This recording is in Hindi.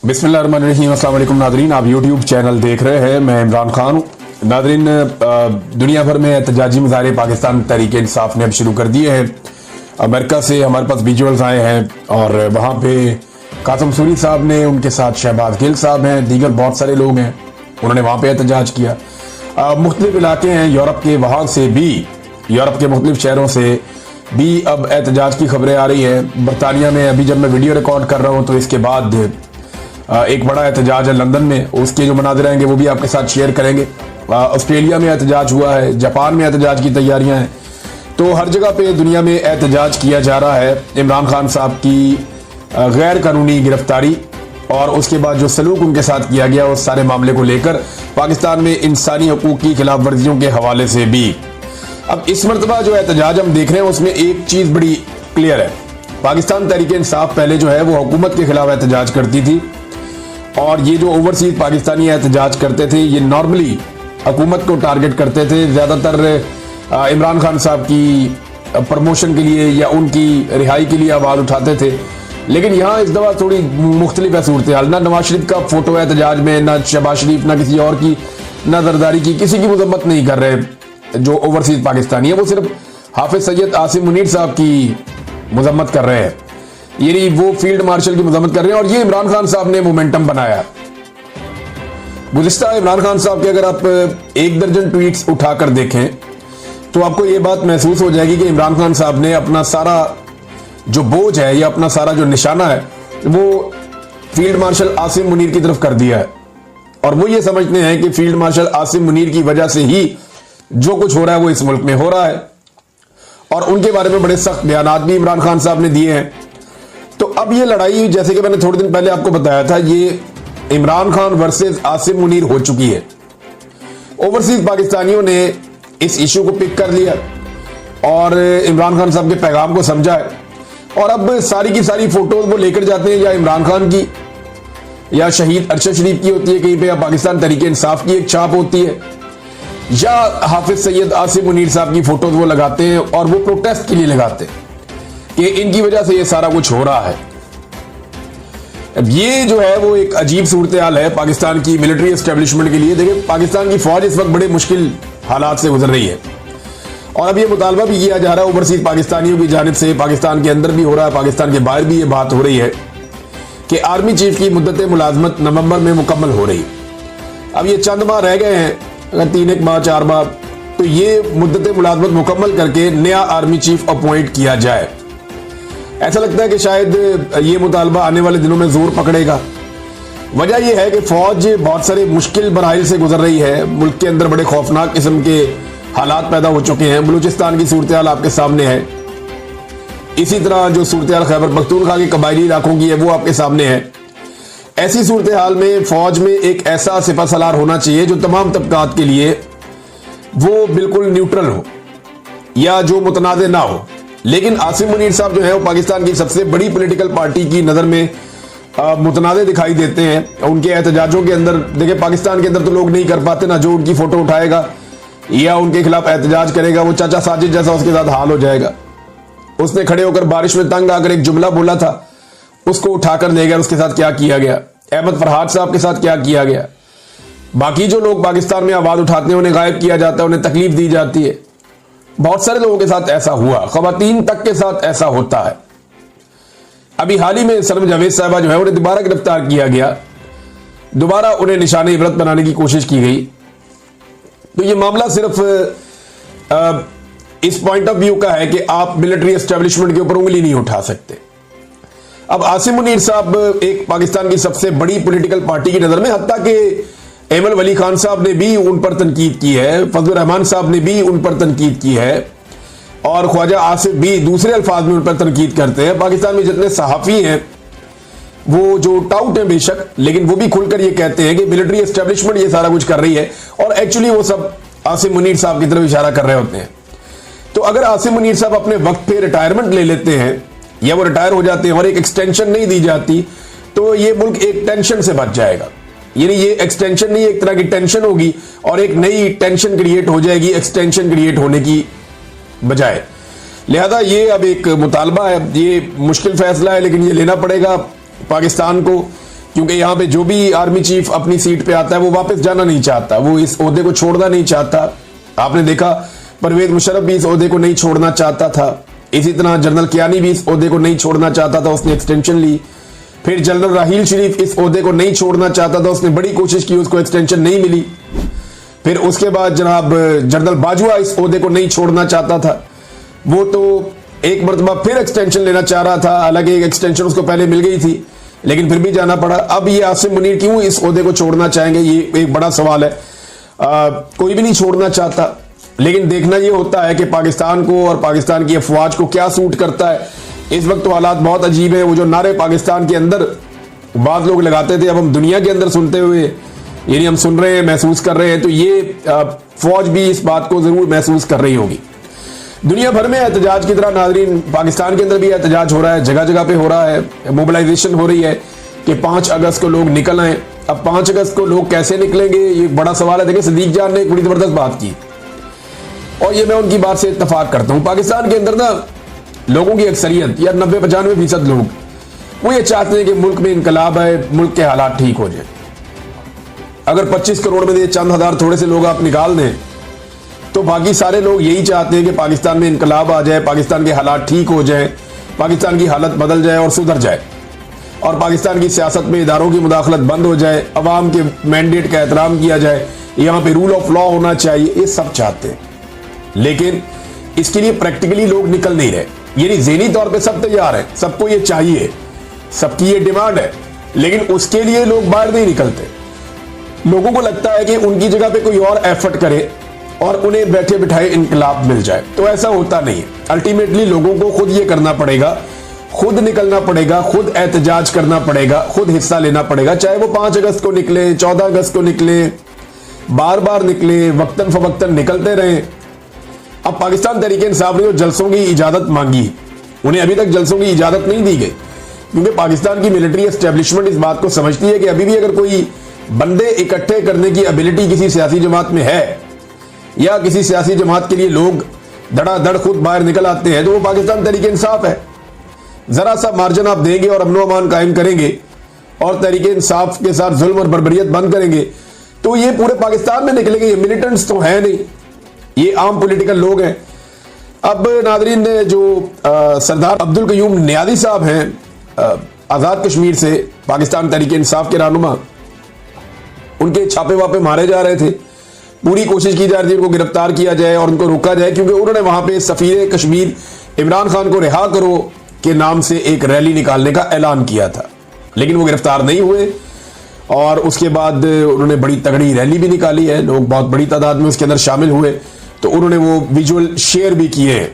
बिस्मिल्लाहिर्रहमानिर्रहीम। अस्सलाम वालेकुम नादरीन, आप यूट्यूब चैनल देख रहे हैं। मैं इमरान खान हूँ। नादरीन, दुनिया भर में एहतजाजी मुजाहरे पाकिस्तान तहरीक इंसाफ ने अब शुरू कर दिए हैं। अमेरिका से हमारे पास विजुअल्स आए हैं और वहाँ पे कासिम सूरी साहब ने, उनके साथ शहबाज गिल साहब हैं, दीगर बहुत सारे लोग हैं, उन्होंने वहाँ पे एहतजाज किया। मुख्तलिफ इलाके हैं यूरोप के, वहाँ से भी, यूरोप के मुख्तलिफ शहरों से भी अब एहतजाज की खबरें आ रही है। बरतानिया में अभी जब मैं वीडियो रिकॉर्ड कर रहा हूँ तो इसके बाद एक बड़ा एहतजाज है लंदन में, उसके जो मनाज़िर आएंगे वो भी आपके साथ शेयर करेंगे। ऑस्ट्रेलिया में एहतजाज हुआ है, जापान में एहतजाज की तैयारियां हैं। तो हर जगह पे दुनिया में एहतजाज किया जा रहा है इमरान खान साहब की गैर कानूनी गिरफ्तारी और उसके बाद जो सलूक उनके साथ किया गया उस सारे मामले को लेकर, पाकिस्तान में इंसानी हकूक़ की खिलाफ वर्जियों के हवाले से भी। अब इस मरतबा जो एहतजाज हम देख रहे हैं उसमें एक चीज़ बड़ी क्लियर है। पाकिस्तान तहरीक इंसाफ पहले जो है वो हुकूमत के खिलाफ एहतजाज करती थी और ये जो ओवरसीज पाकिस्तानी एहतजाज करते थे ये नॉर्मली हुकूमत को टारगेट करते थे, ज़्यादातर इमरान खान साहब की प्रमोशन के लिए या उनकी रिहाई के लिए आवाज़ उठाते थे। लेकिन यहाँ इस दफ़ा थोड़ी मुख्तलिफ है सूरत हाल। ना नवाज शरीफ का फोटो है एहतजाज में, ना शहबाज शरीफ, ना किसी और की, ना जरदारी की, किसी की मजम्मत नहीं कर रहे जो ओवरसीज पाकिस्तानी है। वो सिर्फ हाफिज सैयद आसिम मुनीर साहब की मजम्मत कर रहे हैं, यानी वो फील्ड मार्शल की मजम्मत कर रहे हैं और ये इमरान खान साहब ने मोमेंटम बनाया। गुज़िश्ता इमरान खान साहब के अगर आप 1 दर्जन ट्वीट्स उठाकर देखें तो आपको ये बात महसूस हो जाएगी कि इमरान खान साहब ने अपना सारा जो बोझ है या अपना सारा जो निशाना है वो फील्ड मार्शल आसिम मुनीर की तरफ कर दिया है और वो ये समझते हैं कि फील्ड मार्शल आसिम मुनीर की वजह से ही जो कुछ हो रहा है वो इस मुल्क में हो रहा है। और उनके बारे में बड़े सख्त बयान भी इमरान खान साहब ने दिए हैं। तो अब ये लड़ाई, जैसे कि मैंने थोड़े दिन पहले आपको बताया था, ये इमरान खान वर्सेस आसिम मुनीर हो चुकी है। ओवरसीज पाकिस्तानियों ने इस इशू को पिक कर लिया और इमरान खान साहब के पैगाम को समझा है और अब सारी की सारी फोटोज वो लेकर जाते हैं, या इमरान खान की या शहीद अरशद शरीफ की होती है कहीं पे, या पाकिस्तान तहरीक इंसाफ की एक छाप होती है, या हाफिज सैयद आसिम मुनीर साहब की फोटोज वो लगाते हैं और वो प्रोटेस्ट के लिए लगाते हैं कि इनकी वजह से ये सारा कुछ हो रहा है। अब ये जो है वो एक अजीब सूरत हाल है पाकिस्तान की मिलिट्री एस्टेब्लिशमेंट के लिए। देखिए, पाकिस्तान की फौज इस वक्त बड़े मुश्किल हालात से गुजर रही है और अब ये मुतालबा भी किया जा रहा है ओवरसीज पाकिस्तानियों की जानिब से, पाकिस्तान के अंदर भी हो रहा है, पाकिस्तान के बाहर भी ये बात हो रही है कि आर्मी चीफ की मुद्दत मुलाजमत नवंबर में मुकम्मल हो रही। अब ये चंद माह रह गए हैं, अगर 3 माह 4 माह, तो ये मुद्दत मुलाजमत मुकम्मल करके नया आर्मी चीफ अपॉइंट किया जाए। ऐसा लगता है कि शायद ये मुतालबा आने वाले दिनों में जोर पकड़ेगा। वजह यह है कि फौज बहुत सारे मुश्किल मराहिल से गुजर रही है, मुल्क के अंदर बड़े खौफनाक किस्म के हालात पैदा हो चुके हैं। बलूचिस्तान की सूरत हाल आपके सामने है, इसी तरह जो सूरत हाल खैबर पख्तूनख्वा के कबायली इलाकों की है वो आपके सामने है। ऐसी सूरत हाल में फौज में एक ऐसा सिपह सलार होना चाहिए जो तमाम तबकात के लिए वो बिल्कुल न्यूट्रल हो या जो मुतनाज़ ना हो। लेकिन आसिम मुनीर साहब जो है वो पाकिस्तान की सबसे बड़ी पॉलिटिकल पार्टी की नज़र में मुतनाज़ दिखाई देते हैं। उनके एहतजाजों के अंदर, देखिए, पाकिस्तान के अंदर तो लोग नहीं कर पाते ना, जो उनकी फोटो उठाएगा या उनके खिलाफ एहतजाज करेगा वो चाचा साजिद जैसा उसके साथ हाल हो जाएगा। उसने खड़े होकर बारिश में तंग आकर एक जुमला बोला था, उसको उठाकर ले गया, उसके साथ क्या किया गया। अहमद फरहाद साहब के साथ क्या किया गया। बाकी जो लोग पाकिस्तान में आवाज़ उठाते हैं उन्हें गायब किया जाता है, उन्हें तकलीफ दी जाती है। बहुत सारे लोगों के साथ ऐसा हुआ, खवातीन तक के साथ ऐसा होता है। अभी हाल ही में सनम जावेद साहबा जो है उन्हें दोबारा गिरफ्तार किया गया, दोबारा उन्हें निशाने इबरत बनाने की कोशिश की गई। तो ये मामला सिर्फ इस पॉइंट ऑफ व्यू का है कि आप मिलिट्री एस्टेब्लिशमेंट के ऊपर उंगली नहीं उठा सकते। अब आसिम मुनीर साहब एक पाकिस्तान की सबसे बड़ी पॉलिटिकल पार्टी की नजर में, हत्ता कि एमल वली खान साहब ने भी उन पर तनकीद की है, फजलुर रहमान साहब ने भी उन पर तनकीद की है और ख्वाजा आसिफ भी दूसरे अल्फाज में उन पर तनकीद करते हैं। पाकिस्तान में जितने सहाफ़ी हैं वो जो टाउट हैं बेशक, लेकिन वो भी खुलकर ये कहते हैं कि मिलिट्री एस्टेब्लिशमेंट ये सारा कुछ कर रही है और एक्चुअली वो सब आसिम मुनीर साहब की तरफ इशारा कर रहे होते हैं। तो अगर आसिम मुनीर साहब अपने वक्त पे रिटायरमेंट ले लेते हैं या वो रिटायर हो जाते हैं और एक एक्सटेंशन नहीं दी जाती तो ये मुल्क एक टेंशन से बच जाएगा। यानी ये एक्सटेंशन नहीं, एक तरह की टेंशन होगी और एक नई टेंशन क्रिएट हो जाएगी एक्सटेंशन क्रिएट होने की बजाय। लिहाजा ये अब एक मुतालबा है, ये मुश्किल फैसला है लेकिन ये लेना पड़ेगा पाकिस्तान को क्योंकि यहाँ पे जो भी आर्मी चीफ अपनी सीट पे आता है वो वापस जाना नहीं चाहता, वो इस ओहदे को छोड़ना नहीं चाहता। आपने देखा परवेज मुशर्रफ भी इस ओहदे को नहीं छोड़ना चाहता था, इसी तरह जनरल कियानी भी इस ओहदे को नहीं छोड़ना चाहता था, उसने एक्सटेंशन ली। फिर जनरल राहील शरीफ इस ओहदे को नहीं छोड़ना चाहता था, उसने बड़ी कोशिश की, उसको एक्सटेंशन नहीं मिली। फिर उसके बाद जनाब जनरल बाजवा इस ओहदे को नहीं छोड़ना चाहता था, वो तो एक मरतबा फिर एक्सटेंशन लेना चाह रहा था, हालांकि एक एक्सटेंशन उसको पहले मिल गई थी लेकिन फिर भी जाना पड़ा। अब ये आसिम मुनीर क्यों इस ओहदे को छोड़ना चाहेंगे, ये एक बड़ा सवाल है। कोई भी नहीं छोड़ना चाहता, लेकिन देखना ये होता है कि पाकिस्तान को और पाकिस्तान की अफवाज को क्या सूट करता है। इस वक्त तो हालात बहुत अजीब है। वो जो नारे पाकिस्तान के अंदर बाद लोग लगाते थे, अब हम दुनिया के अंदर सुनते हुए, यानी हम सुन रहे हैं, महसूस कर रहे हैं, तो ये फौज भी इस बात को जरूर महसूस कर रही होगी। दुनिया भर में एहतजाज की तरह नाजरीन पाकिस्तान के अंदर भी एहतजाज हो रहा है, जगह जगह पे हो रहा है, मोबिलाइजेशन हो रही है कि 5 अगस्त को लोग निकल आए। अब 5 अगस्त को लोग कैसे निकलेंगे, ये बड़ा सवाल है। देखिए सदीक जान ने एक बड़ी जबरदस्त बात की और ये मैं उनकी बात से इत्तफाक करता हूं। पाकिस्तान के अंदर ना लोगों की अक्सरियत या 90-95% लोग वो ये चाहते हैं कि मुल्क में इनकलाब है, मुल्क के हालात ठीक हो जाए। अगर 25 करोड़ में से चंद हजार थोड़े से लोग आप निकाल दें तो बाकी सारे लोग यही चाहते हैं कि पाकिस्तान में इनकलाब आ जाए, पाकिस्तान के हालात ठीक हो जाए, पाकिस्तान की हालत बदल जाए और सुधर जाए और पाकिस्तान की सियासत में इदारों की मुदाखलत बंद हो जाए, अवाम के मैंडेट का एहतराम किया जाए, यहाँ पे रूल ऑफ लॉ होना चाहिए, ये सब चाहते हैं। लेकिन इसके लिए प्रैक्टिकली लोग निकल नहीं रहे। यानी ज़हनी तौर पे सब तैयार है, सबको ये चाहिए, सबकी ये डिमांड है, लेकिन उसके लिए लोग बाहर नहीं निकलते। लोगों को लगता है कि उनकी जगह पे कोई और एफर्ट करे और उन्हें बैठे बिठाए इनकलाब मिल जाए, तो ऐसा होता नहीं है। अल्टीमेटली लोगों को खुद ये करना पड़ेगा, खुद निकलना पड़ेगा, खुद एहतजाज करना पड़ेगा, खुद हिस्सा लेना पड़ेगा, चाहे वो 5 अगस्त को निकले, 14 अगस्त को निकले, बार बार निकले, वक्तन फवक्तन निकलते रहे। अब पाकिस्तान तहरीक इंसाफ ने जो जलसों की इजाजत मांगी, उन्हें अभी तक जलसों की इजाजत नहीं दी गई, क्योंकि पाकिस्तान की मिलिट्री एस्टेब्लिशमेंट इस बात को समझती है कि अभी भी अगर कोई बंदे इकट्ठे करने की एबिलिटी किसी सियासी जमात में है या किसी सियासी जमात के लिए लोग धड़ाधड़ खुद बाहर निकल आते हैं, तो वो पाकिस्तान तहरीक इंसाफ है। जरा सा मार्जिन आप देंगे और अमनो अमान कायम करेंगे और तहरीक इंसाफ के साथ जुल्म और बर्बरियत बंद करेंगे, तो ये पूरे पाकिस्तान में निकलेंगे। ये मिलिटेंट्स तो है नहीं, ये आम पॉलिटिकल लोग हैं। अब नाजरीन ने जो सरदार अब्दुल कयूम नियाज़ी साहब हैं आज़ाद कश्मीर से, पाकिस्तान तहरीक इंसाफ के रहनुमा, उनके छापे वापे मारे जा रहे थे, पूरी कोशिश की जा रही थी उनको गिरफ्तार किया जाए और उनको रोका जाए, क्योंकि उन्होंने वहां पे सफीर कश्मीर इमरान खान को रिहा करो के नाम से एक रैली निकालने का ऐलान किया था, लेकिन वो गिरफ्तार नहीं हुए और उसके बाद उन्होंने बड़ी तगड़ी रैली भी निकाली है, लोग बहुत बड़ी तादाद में उसके अंदर शामिल हुए, तो उन्होंने वो विजुअल शेयर भी किए हैं।